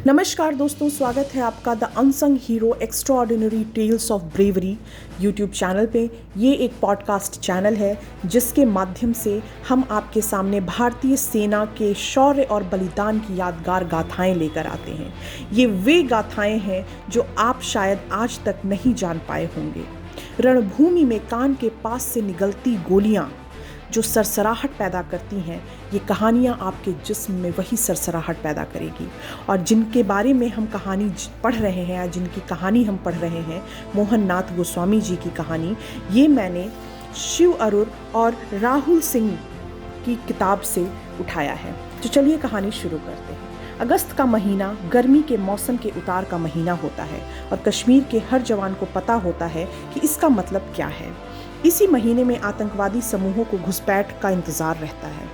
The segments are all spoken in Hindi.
नमस्कार दोस्तों, स्वागत है आपका the unsung hero extraordinary tales of bravery YouTube channel पे। ये एक पॉडकास्ट चैनल है जिसके माध्यम से हम आपके सामने भारतीय सेना के शौर्य और बलिदान की यादगार गाथाएं लेकर आते हैं। ये वे गाथाएं हैं जो आप शायद आज तक नहीं जान पाए होंगे। रणभूमि में कान के पास से निकलती गोलियां जो सरसराहट पैदा करती हैं, ये कहानियाँ आपके जिस्म में वही सरसराहट पैदा करेगी। और जिनके बारे में हम कहानी पढ़ रहे हैं या जिनकी कहानी हम पढ़ रहे हैं, मोहन नाथ गोस्वामी जी की कहानी, ये मैंने शिव अरुर और राहुल सिंह की किताब से उठाया है। तो चलिए कहानी शुरू करते हैं। अगस्त का महीना गर्मी के मौसम के उतार का महीना होता है और कश्मीर के हर जवान को पता होता है कि इसका मतलब क्या है। इसी महीने में आतंकवादी समूहों को घुसपैठ का इंतजार रहता है।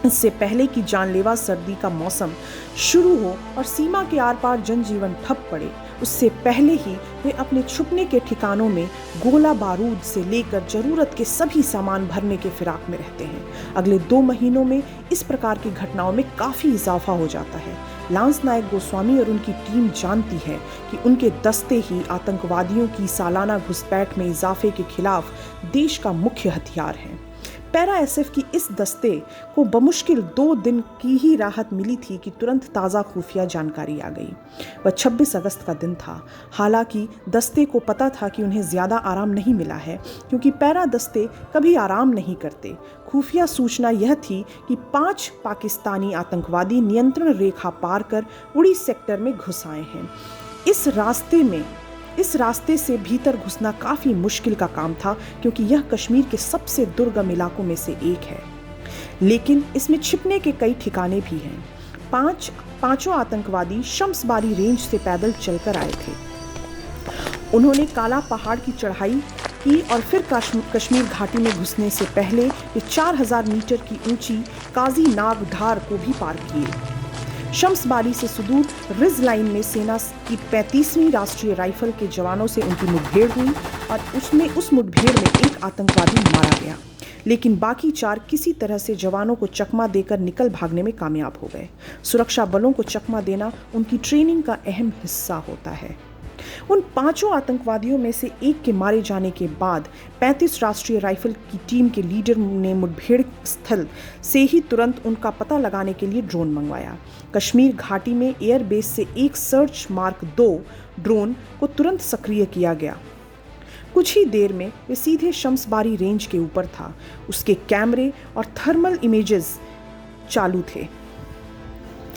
इससे पहले कि जानलेवा सर्दी का मौसम शुरू हो और सीमा के आर पार जनजीवन ठप पड़े, उससे पहले ही वे अपने छुपने के ठिकानों में गोला बारूद से लेकर जरूरत के सभी सामान भरने के फिराक में रहते हैं। अगले 2 महीनों में इस प्रकार की घटनाओं में काफ़ी इजाफा हो जाता है। लांस नायक गोस्वामी और उनकी टीम जानती है कि उनके दस्ते ही आतंकवादियों की सालाना घुसपैठ में इजाफे के खिलाफ देश का मुख्य हथियार है। पैरा एसएफ की इस दस्ते को बमुश्किल 2 दिन की ही राहत मिली थी कि तुरंत ताज़ा खुफिया जानकारी आ गई। वह 26 अगस्त का दिन था। हालांकि दस्ते को पता था कि उन्हें ज़्यादा आराम नहीं मिला है, क्योंकि पैरा दस्ते कभी आराम नहीं करते। खुफिया सूचना यह थी कि 5 पाकिस्तानी आतंकवादी नियंत्रण रेखा पार कर उड़ी सेक्टर में घुस आए हैं। इस रास्ते से भीतर घुसना काफ़ी मुश्किल का काम था, क्योंकि यह कश्मीर के सबसे दुर्गम इलाकों में से एक है। लेकिन इसमें छिपने के कई ठिकाने भी हैं। पांचों आतंकवादी शम्सबारी रेंज से पैदल चलकर आए थे। उन्होंने काला पहाड़ की चढ़ाई की और फिर कश्मीर घाटी में घुसने से पहले वे 4000 मीटर की ऊंची काजी नाग धार को भी पार किए। शम्सबारी से सुदूर रिज लाइन में सेना की 35वीं राष्ट्रीय राइफल के जवानों से उनकी मुठभेड़ हुई और उस मुठभेड़ में एक आतंकवादी मारा गया, लेकिन बाकी 4 किसी तरह से जवानों को चकमा देकर निकल भागने में कामयाब हो गए। सुरक्षा बलों को चकमा देना उनकी ट्रेनिंग का अहम हिस्सा होता है। उन 5 आतंकवादियों में से एक के मारे जाने के बाद 35 राष्ट्रीय राइफल की टीम के लीडर ने मुठभेड़ स्थल से ही तुरंत उनका पता लगाने के लिए ड्रोन मंगवाया। कश्मीर घाटी में एयरबेस से एक सर्च मार्क 2 ड्रोन को तुरंत सक्रिय किया गया। कुछ ही देर में वे सीधे शम्सबारी रेंज के ऊपर था। उसके कैमरे और थर्मल इमेजेस चालू थे।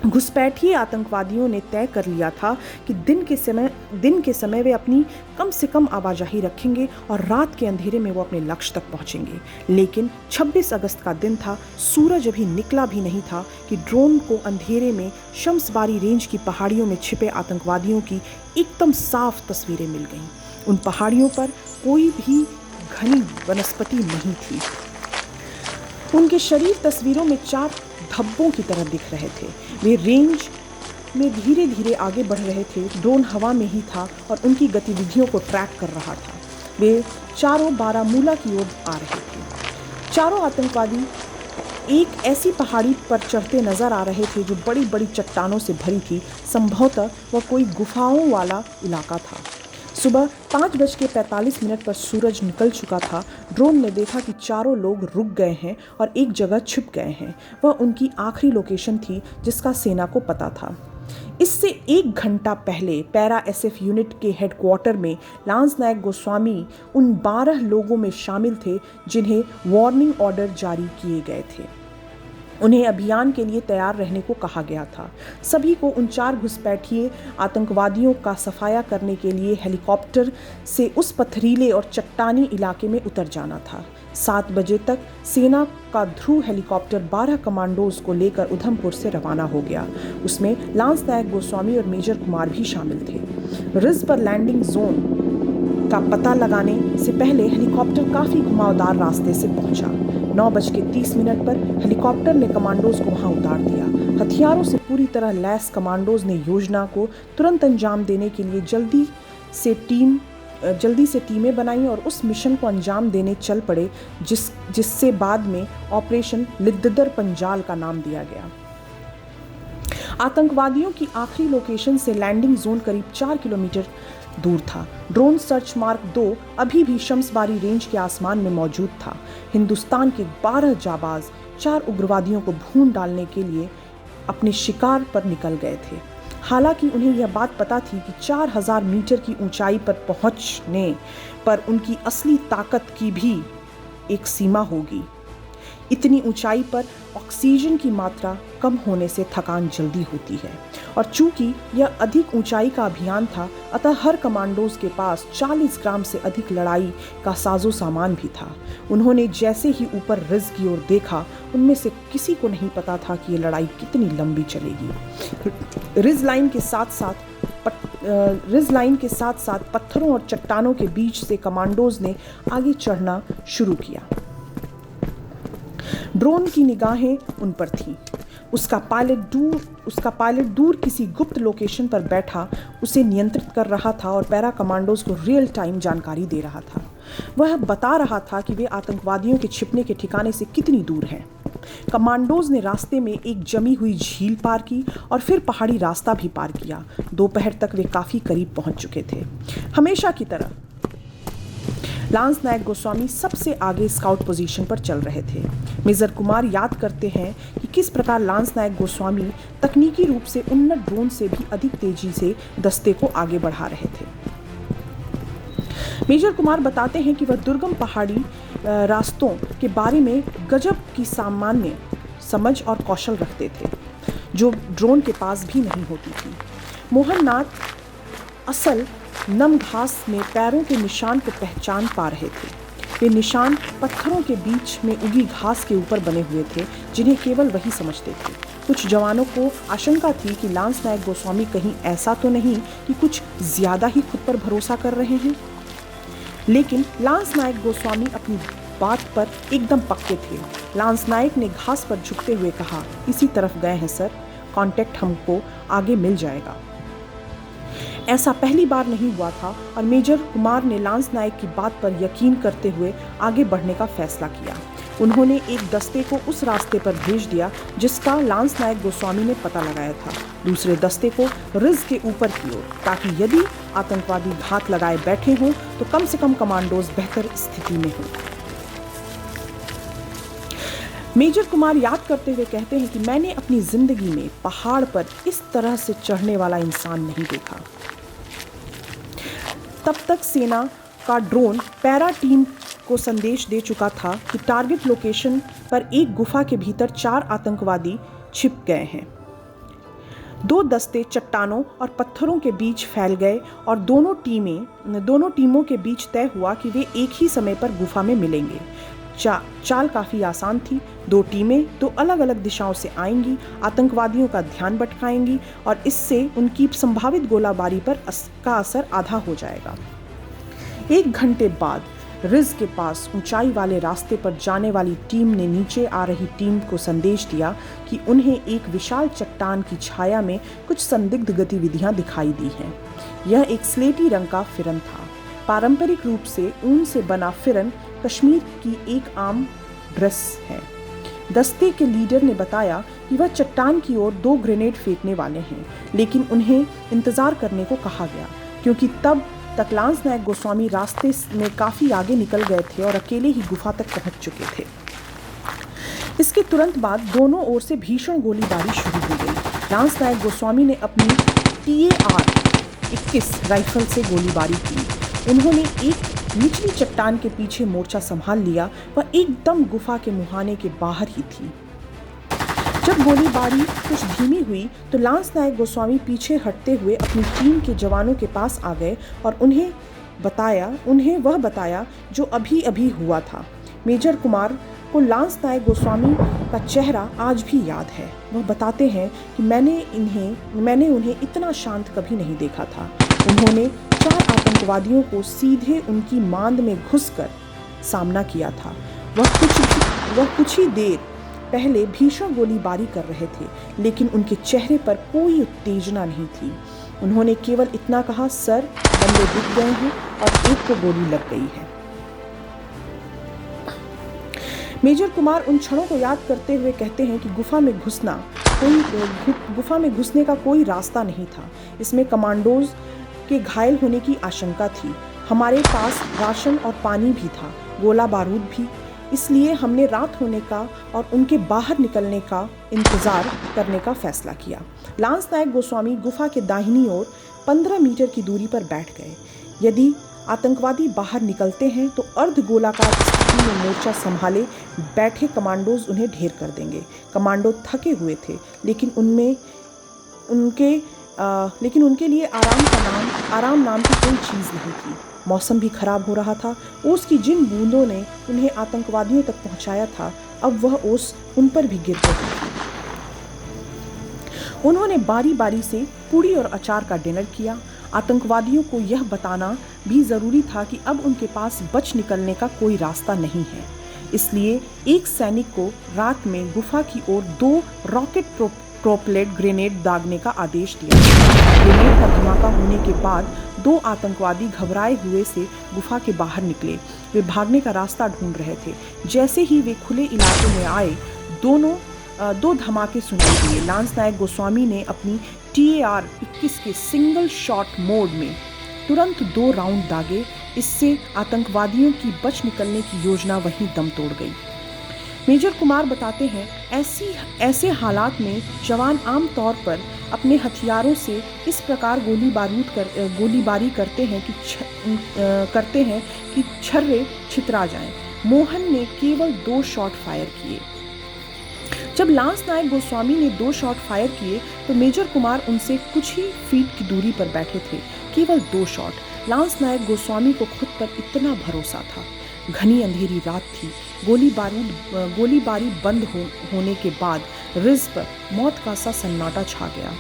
घुसपैठिए आतंकवादियों ने तय कर लिया था कि दिन के समय वे अपनी कम से कम आवाजाही रखेंगे और रात के अंधेरे में वो अपने लक्ष्य तक पहुंचेंगे। लेकिन 26 अगस्त का दिन था, सूरज अभी निकला भी नहीं था कि ड्रोन को अंधेरे में शम्सबारी रेंज की पहाड़ियों में छिपे आतंकवादियों की एकदम साफ तस्वीरें मिल गईं। उन पहाड़ियों पर कोई भी घनी वनस्पति नहीं थी। उनके शरीर तस्वीरों में 4 धब्बों की तरह दिख रहे थे। वे रेंज में धीरे धीरे आगे बढ़ रहे थे। ड्रोन हवा में ही था और उनकी गतिविधियों को ट्रैक कर रहा था। वे चारों बारामूला की ओर आ रहे थे। चारों आतंकवादी एक ऐसी पहाड़ी पर चढ़ते नजर आ रहे थे जो बड़ी बड़ी चट्टानों से भरी थी। संभवतः वह कोई गुफाओं वाला इलाका था। सुबह 5:45 पर सूरज निकल चुका था। ड्रोन ने देखा कि चारों लोग रुक गए हैं और एक जगह छिप गए हैं। वह उनकी आखिरी लोकेशन थी जिसका सेना को पता था। इससे 1 घंटा पहले पैरा एसएफ यूनिट के हेडक्वार्टर में लांस नायक गोस्वामी उन 12 लोगों में शामिल थे जिन्हें वार्निंग ऑर्डर जारी किए गए थे। उन्हें अभियान के लिए तैयार रहने को कहा गया था। सभी को उन 4 घुसपैठिए आतंकवादियों का सफाया करने के लिए हेलीकॉप्टर से उस पथरीले और चट्टानी इलाके में उतर जाना था। 7 बजे तक सेना का ध्रुव हेलीकॉप्टर 12 कमांडोज को लेकर उधमपुर से रवाना हो गया। उसमें लांस नायक गोस्वामी और मेजर कुमार भी शामिल थे। रिज पर लैंडिंग जोन का पता लगाने से पहले हेलीकॉप्टर काफ़ी घुमावदार रास्ते से पहुंचा। 9:30 पर हेलीकॉप्टर ने कमांडोज को वहां उतार दिया। हथियारों से पूरी तरह लैस कमांडोज ने योजना को तुरंत अंजाम देने के लिए जल्दी से टीमें बनाई और उस मिशन को अंजाम देने चल पड़े, जिससे बाद में ऑपरेशन लिद्दर पंजाल का नाम दिया गया। आतंकवादियों की आखिरी लोकेशन से लैंडिंग जोन करीब 4 किलोमीटर दूर था। ड्रोन सर्च मार्क 2 अभी भी शम्सबारी रेंज के आसमान में मौजूद था। हिंदुस्तान के 12 जाबाज 4 उग्रवादियों को भून डालने के लिए अपने शिकार पर निकल गए थे। हालांकि उन्हें यह बात पता थी कि 4000 मीटर की ऊंचाई पर पहुंचने पर उनकी असली ताकत की भी एक सीमा होगी। इतनी ऊंचाई पर ऑक्सीजन की मात्रा कम होने से थकान जल्दी होती है और चूंकि यह अधिक ऊंचाई का अभियान था, अतः हर कमांडोज के पास 40 ग्राम से अधिक लड़ाई का साजो सामान भी था। उन्होंने जैसे ही ऊपर रिज की ओर देखा, उनमें से किसी को नहीं पता था कि यह लड़ाई कितनी लंबी चलेगी। रिज लाइन के साथ साथ पत्थरों और चट्टानों के बीच से कमांडोज ने आगे चढ़ना शुरू किया। ड्रोन की निगाहें उन पर थीं। उसका पायलट दूर किसी गुप्त लोकेशन पर बैठा उसे नियंत्रित कर रहा था और पैरा कमांडोज को रियल टाइम जानकारी दे रहा था। वह बता रहा था कि वे आतंकवादियों के छिपने के ठिकाने से कितनी दूर हैं। कमांडोज ने रास्ते में एक जमी हुई झील पार की और फिर पहाड़ी रास्ता भी पार किया। दोपहर तक वे काफी करीब पहुंच चुके थे। हमेशा की तरह लांस नायक गोस्वामी सबसे आगे स्काउट पोजीशन पर चल रहे थे। मेजर कुमार याद करते हैं कि किस प्रकार लांस नायक गोस्वामी तकनीकी रूप से उन्नत ड्रोन से भी अधिक तेजी से दस्ते को आगे बढ़ा रहे थे। मेजर कुमार बताते हैं कि वह दुर्गम पहाड़ी रास्तों के बारे में गजब की सामान्य समझ और कौशल रखते थे, जो ड्रोन के पास भी नहीं होती थी। मोहन नाथ असल नम घास में पैरों के निशान को पहचान पा रहे थे। वे निशान पत्थरों के बीच में उगी घास के ऊपर बने हुए थे, जिन्हें केवल वही समझते थे। कुछ जवानों को आशंका थी कि लांस नायक गोस्वामी कहीं ऐसा तो नहीं कि कुछ ज्यादा ही खुद पर भरोसा कर रहे हैं। लेकिन लांस नायक गोस्वामी अपनी बात पर एकदम पक्के थे। लांस नायक ने घास पर झुकते हुए कहा, इसी तरफ गए हैं सर, कांटेक्ट हमको आगे मिल जाएगा। ऐसा पहली बार नहीं हुआ था और मेजर कुमार ने लांस नायक की बात पर यकीन करते हुए आगे बढ़ने का फैसला किया। उन्होंने एक दस्ते को उस रास्ते पर भेज दिया जिसका लांस नायक गोस्वामी ने पता लगाया था, दूसरे दस्ते को रिज के ऊपर की ओर, ताकि यदि आतंकवादी घात लगाए बैठे हों तो कम से कम कमांडोज बेहतर स्थिति में हों। मेजर कुमार याद करते हुए कहते हैं कि मैंने अपनी जिंदगी में पहाड़ पर इस तरह से चढ़ने वाला इंसान नहीं देखा। तब तक सेना का ड्रोन पैरा टीम को संदेश दे चुका था कि टारगेट लोकेशन पर एक गुफा के भीतर 4 आतंकवादी छिप गए हैं। 2 दस्ते चट्टानों और पत्थरों के बीच फैल गए और दोनों टीमों के बीच तय हुआ कि वे एक ही समय पर गुफा में मिलेंगे। चाल काफी आसान थी। 2 टीमें 2 अलग अलग दिशाओं से आएंगी, आतंकवादियों का ध्यान भटकाएंगी और इससे उनकी संभावित गोलाबारी पर का असर आधा हो जाएगा। 1 घंटे बाद रिज के पास ऊंचाई वाले रास्ते पर जाने वाली टीम ने नीचे आ रही टीम को संदेश दिया कि उन्हें एक विशाल चट्टान की छाया में कुछ संदिग्ध गतिविधियां दिखाई दी हैं। यह एक स्लेटी रंग का फिरन था। पारंपरिक रूप से ऊन से बना फिरन कश्मीर की एक आम ड्रेस है। दस्ते के लीडर ने बताया कि वह चट्टान की ओर 2 ग्रेनेड फेंकने वाले हैं, लेकिन उन्हें इंतजार करने को कहा गया क्योंकि तब तक लांस नायक गोस्वामी रास्ते में काफी आगे निकल गए थे और अकेले ही गुफा तक पहुंच चुके थे। इसके तुरंत बाद दोनों ओर से भीषण गोलीबारी शुरू हो गई। लांस नायक गोस्वामी ने अपनी TAR-21 राइफल से गोलीबारी की। उन्होंने एक निचली चट्टान के पीछे मोर्चा संभाल लिया। वह एकदम गुफा के मुहाने के बाहर ही थी। जब गोलीबारी कुछ धीमी हुई तो लांस नायक गोस्वामी पीछे हटते हुए अपनी टीम के जवानों के पास आ गए और उन्हें वह बताया जो अभी अभी हुआ था। मेजर कुमार को लांस नायक गोस्वामी का चेहरा आज भी याद है। वह बताते हैं कि मैंने उन्हें इतना शांत कभी नहीं देखा था। उन्होंने 4 आतंकवादियों को सीधे उनकी मांद में घुसकर सामना किया था। वह कुछ ही देर पहले भीषण गोलीबारी कर रहे थे, लेकिन उनके चेहरे पर कोई उत्तेजना नहीं थी। उन्होंने केवल इतना कहा, सर, बंदे दिख गए हैं और एक को गोली लग गई है। मेजर कुमार उन क्षणों को याद करते हुए कहते हैं कि गुफा में घुसना गुफा में घुसने का कोई रास्ता नहीं था। इसमें कमांडोज के घायल होने की आशंका थी। हमारे पास राशन और पानी भी था, गोला बारूद भी। इसलिए हमने रात होने का और उनके बाहर निकलने का इंतज़ार करने का फैसला किया। लांस नायक गोस्वामी गुफा के दाहिनी ओर 15 मीटर की दूरी पर बैठ गए। यदि आतंकवादी बाहर निकलते हैं तो अर्ध गोलाकार स्थिति में मोर्चा संभाले बैठे कमांडोज उन्हें ढेर कर देंगे। कमांडो थके हुए थे, लेकिन उनके लिए आराम नाम की कोई चीज़ नहीं थी। मौसम भी खराब हो रहा था। ओस की जिन बूंदों ने उन्हें आतंकवादियों तक पहुंचाया था, अब वह ओस उन पर भी गिर रही थी। उन्होंने बारी बारी से पूड़ी और अचार का डिनर किया। आतंकवादियों को यह बताना भी ज़रूरी था कि अब उनके पास बच निकलने का कोई रास्ता नहीं है। इसलिए एक सैनिक को रात में गुफा की ओर 2 रॉकेट प्रोपेलेड ग्रेनेड दागने का आदेश दिया। ग्रेनेड का धमाका होने के बाद 2 आतंकवादी घबराए हुए से गुफा के बाहर निकले। वे भागने का रास्ता ढूंढ रहे थे। जैसे ही वे खुले इलाके में आए, 2 धमाके सुनाई दिए। लांस नायक गोस्वामी ने अपनी TAR-21 के सिंगल शॉट मोड में तुरंत 2 राउंड दागे। इससे आतंकवादियों की बच निकलने की योजना वहीं दम तोड़ गई। मेजर कुमार बताते हैं, ऐसे हालात में जवान आमतौर पर अपने हथियारों से इस प्रकार गोलीबारी करते हैं कि छर्रे छितरा जाएं। मोहन ने केवल 2 शॉट फायर किए। जब लांस नायक गोस्वामी ने 2 शॉट फायर किए तो मेजर कुमार उनसे कुछ ही फीट की दूरी पर बैठे थे। केवल 2 शॉट। लांस नायक गोस्वामी को खुद पर इतना भरोसा था। घनी अंधेरी रात थी। गोलीबारी बंद होने के बाद रिज पर मौत का सा सन्नाटा छा गया।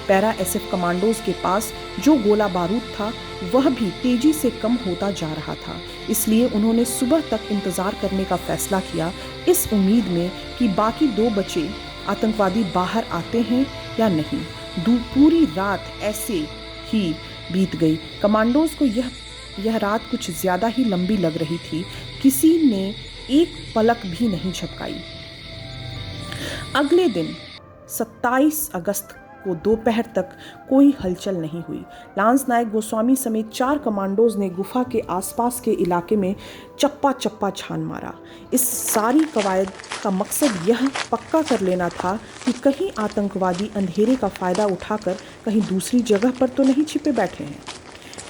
पैरा SF कमांडोज के पास जो गोला बारूद था वह भी तेजी से कम होता जा रहा था। इसलिए उन्होंने सुबह तक इंतजार करने का फैसला किया, इस उम्मीद में कि बाकी 2 बचे आतंकवादी बाहर आते हैं या नहीं। पूरी रात ऐसे ही बीत गई। कमांडोज को यह रात कुछ ज़्यादा ही लंबी लग रही थी। किसी ने एक पलक भी नहीं झपकाई। अगले दिन 27 अगस्त को दोपहर तक कोई हलचल नहीं हुई। लांस नायक गोस्वामी समेत 4 कमांडोज ने गुफा के आसपास के इलाके में चप्पा छान मारा। इस सारी कवायद का मकसद यह पक्का कर लेना था कि कहीं आतंकवादी अंधेरे का फ़ायदा उठाकर कहीं दूसरी जगह पर तो नहीं छिपे बैठे हैं।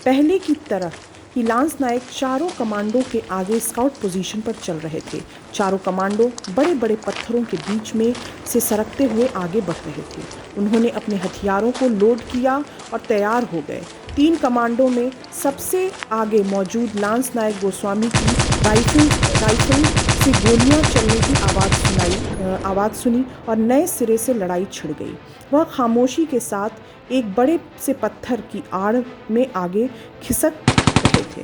पहले की तरह कि लांस नायक चारों कमांडो के आगे स्काउट पोजीशन पर चल रहे थे। चारों कमांडो बड़े बड़े पत्थरों के बीच में से सरकते हुए आगे बढ़ रहे थे। उन्होंने अपने हथियारों को लोड किया और तैयार हो गए। 3 कमांडो में सबसे आगे मौजूद लांस नायक गोस्वामी की राइफल से गोलियां चलने की आवाज़ सुनी और नए सिरे से लड़ाई छिड़ गई। वह खामोशी के साथ एक बड़े से पत्थर की आड़ में आगे खिसक थे।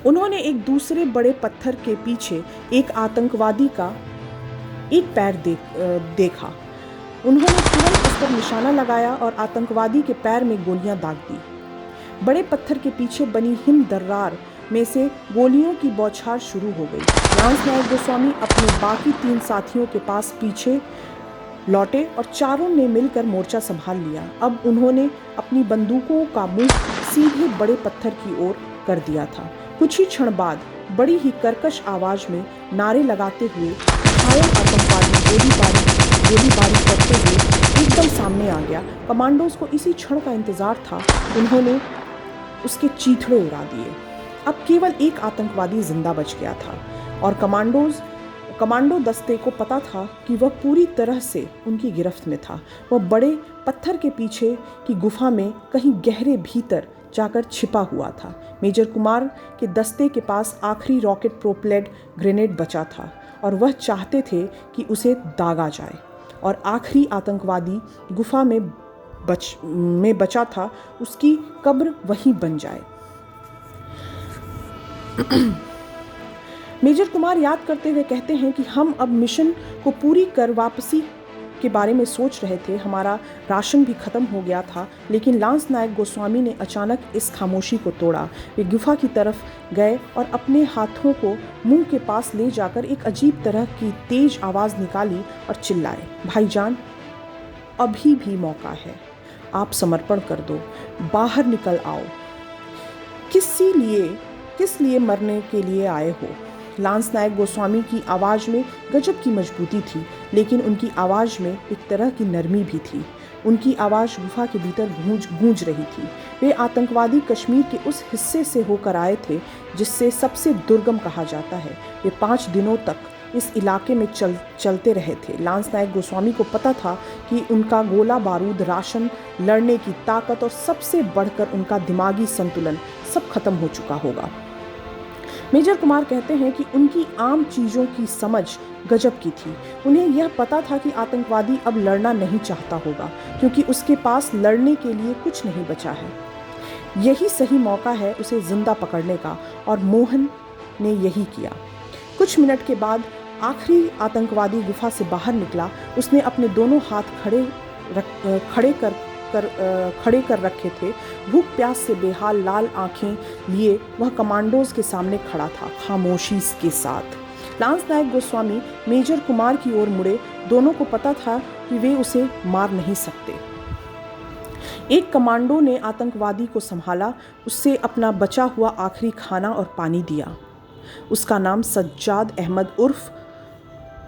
उन्होंने एक दूसरे बड़े पत्थर के पीछे एक आतंकवादी का एक पैर देखा। उन्होंने तुरंत उस पर निशाना लगाया और आतंकवादी के पैर में गोलियां दाग दी। बड़े पत्थर के पीछे बनी हिम दर्रार में से गोलियों की बौछार शुरू हो गई। लांस नायक गोस्वामी अपने बाकी 3 साथियों के पास पीछे लौटे और चारों ने मिलकर मोर्चा संभाल लिया। अब उन्होंने अपनी बंदूकों का मुंह सीधे बड़े पत्थर की ओर कर दिया था। कुछ ही क्षण बाद बड़ी ही कर्कश आवाज में नारे लगाते हुए घायल आतंकवादी गोलीबारी करते हुए एकदम सामने आ गया। कमांडोज को इसी क्षण का इंतजार था। उन्होंने उसके चीथड़े उड़ा दिए। अब केवल एक आतंकवादी जिंदा बच गया था और कमांडो दस्ते को पता था कि वह पूरी तरह से उनकी गिरफ्त में था। वह बड़े पत्थर के पीछे की गुफा में कहीं गहरे भीतर जाकर छिपा हुआ था। मेजर कुमार के दस्ते के पास आखिरी रॉकेट प्रोपेलेड ग्रेनेड बचा था और वह चाहते थे कि उसे दागा जाए और आखिरी आतंकवादी गुफा में बचा था, उसकी कब्र वहीं बन जाए। मेजर कुमार याद करते हुए कहते हैं कि हम अब मिशन को पूरी कर वापसी के बारे में सोच रहे थे। हमारा राशन भी खत्म हो गया था, लेकिन लांस नायक गोस्वामी ने अचानक इस खामोशी को तोड़ा। वे गुफा की तरफ गए और अपने हाथों को मुंह के पास ले जाकर एक अजीब तरह की तेज आवाज़ निकाली और चिल्लाए, भाईजान, अभी भी मौका है। आप समर्पण कर दो, बाहर निकल आओ। किस लिए मरने के लिए आए हो? लांस नायक गोस्वामी की आवाज़ में गजब की मजबूती थी, लेकिन उनकी आवाज़ में एक तरह की नरमी भी थी। उनकी आवाज़ गुफा के भीतर गूंज रही थी। वे आतंकवादी कश्मीर के उस हिस्से से होकर आए थे जिससे सबसे दुर्गम कहा जाता है। वे 5 दिनों तक इस इलाके में चलते रहे थे। लांस नायक गोस्वामी को पता था कि उनका गोला बारूद, राशन, लड़ने की ताकत और सबसे बढ़कर उनका दिमागी संतुलन सब खत्म हो चुका होगा। मेजर कुमार कहते हैं कि उनकी आम चीज़ों की समझ गजब की थी। उन्हें यह पता था कि आतंकवादी अब लड़ना नहीं चाहता होगा, क्योंकि उसके पास लड़ने के लिए कुछ नहीं बचा है। यही सही मौका है उसे जिंदा पकड़ने का, और मोहन ने यही किया। कुछ मिनट के बाद आखिरी आतंकवादी गुफा से बाहर निकला। उसने अपने दोनों हाथ खड़े कर रखे थे। भूख प्यास से बेहाल लाल आंखें लिए वह कमांडोज के सामने खड़ा था, खामोशी के साथ। लांस नायक गोस्वामी मेजर कुमार की ओर मुड़े। दोनों को पता था कि वे उसे मार नहीं सकते। एक कमांडो ने आतंकवादी को संभाला, उससे अपना बचा हुआ आखिरी खाना और पानी दिया। उसका नाम सज्जाद अहमद उर्फ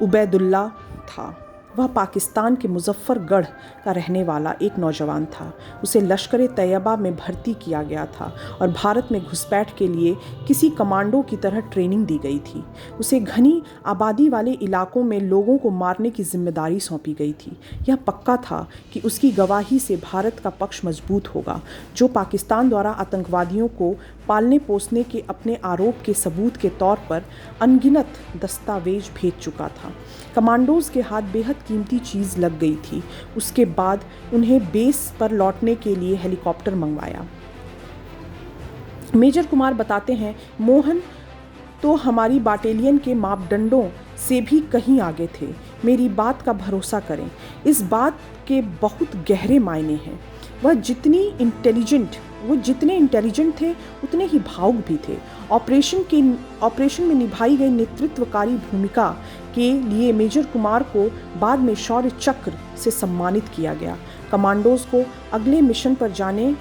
उबैदुल्ला था। वह पाकिस्तान के मुजफ्फरगढ़ का रहने वाला एक नौजवान था। उसे लश्कर तैयबा में भर्ती किया गया था और भारत में घुसपैठ के लिए किसी कमांडो की तरह ट्रेनिंग दी गई थी। उसे घनी आबादी वाले इलाकों में लोगों को मारने की जिम्मेदारी सौंपी गई थी। यह पक्का था कि उसकी गवाही से भारत का पक्ष मजबूत होगा, जो पाकिस्तान द्वारा आतंकवादियों को पालने पोसने के अपने आरोप के सबूत के तौर पर अनगिनत दस्तावेज भेज चुका था। कमांडोज के हाथ बेहद कीमती चीज़ लग गई थी। उसके बाद उन्हें बेस पर लौटने के लिए हेलीकॉप्टर मंगवाया। मेजर कुमार बताते हैं, मोहन तो हमारी बाटेलियन के मापदंडों से भी कहीं आगे थे। मेरी बात का भरोसा करें, इस बात के बहुत गहरे मायने हैं। वह जितने इंटेलिजेंट थे उतने ही भावुक भी थे। ऑपरेशन में निभाई गई नेतृत्वकारी भूमिका के लिए मेजर कुमार को बाद में शौर्य चक्र से सम्मानित किया गया। कमांडोज को अगले मिशन पर जाने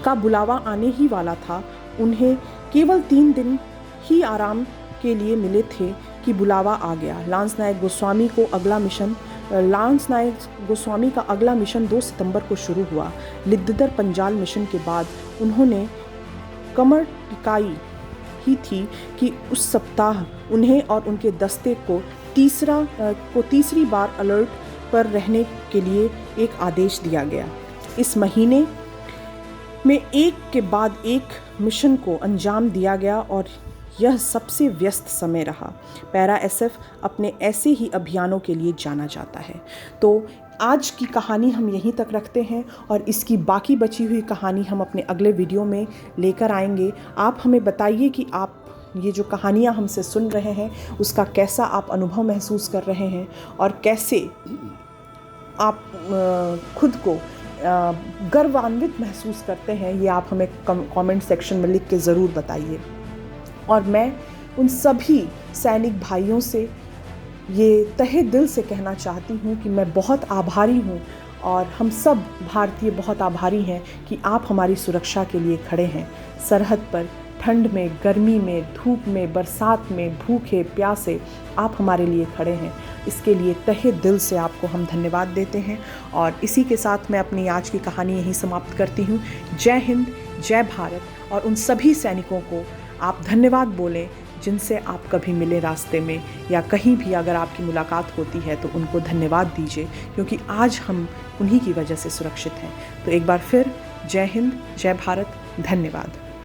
का बुलावा आने ही वाला था। उन्हें केवल 3 दिन ही आराम के लिए मिले थे कि बुलावा आ गया। लांस नायक गोस्वामी का अगला मिशन 2 सितंबर को शुरू हुआ। लिद्दर पंजाल मिशन के बाद उन्होंने कमर टिकाई ही थी कि उस सप्ताह उन्हें और उनके दस्ते को तीसरी बार अलर्ट पर रहने के लिए एक आदेश दिया गया। इस महीने में एक के बाद एक मिशन को अंजाम दिया गया और यह सबसे व्यस्त समय रहा। पैरा एसएफ अपने ऐसे ही अभियानों के लिए जाना जाता है। तो आज की कहानी हम यहीं तक रखते हैं और इसकी बाकी बची हुई कहानी हम अपने अगले वीडियो में लेकर आएंगे। आप हमें बताइए कि आप ये जो कहानियाँ हमसे सुन रहे हैं उसका कैसा आप अनुभव महसूस कर रहे हैं और कैसे आप खुद को गर्वान्वित महसूस करते हैं। ये आप हमें कमेंट सेक्शन में लिख के ज़रूर बताइए। और मैं उन सभी सैनिक भाइयों से ये तहे दिल से कहना चाहती हूँ कि मैं बहुत आभारी हूँ और हम सब भारतीय बहुत आभारी हैं कि आप हमारी सुरक्षा के लिए खड़े हैं। सरहद पर ठंड में, गर्मी में, धूप में, बरसात में, भूखे प्यासे आप हमारे लिए खड़े हैं। इसके लिए तहे दिल से आपको हम धन्यवाद देते हैं। और इसी के साथ मैं अपनी आज की कहानी यहीं समाप्त करती हूँ। जय हिंद, जय भारत। और उन सभी सैनिकों को आप धन्यवाद बोलें जिनसे आप कभी मिले रास्ते में या कहीं भी अगर आपकी मुलाकात होती है तो उनको धन्यवाद दीजिए, क्योंकि आज हम उन्हीं की वजह से सुरक्षित हैं। तो एक बार फिर जय हिंद, जय भारत, धन्यवाद।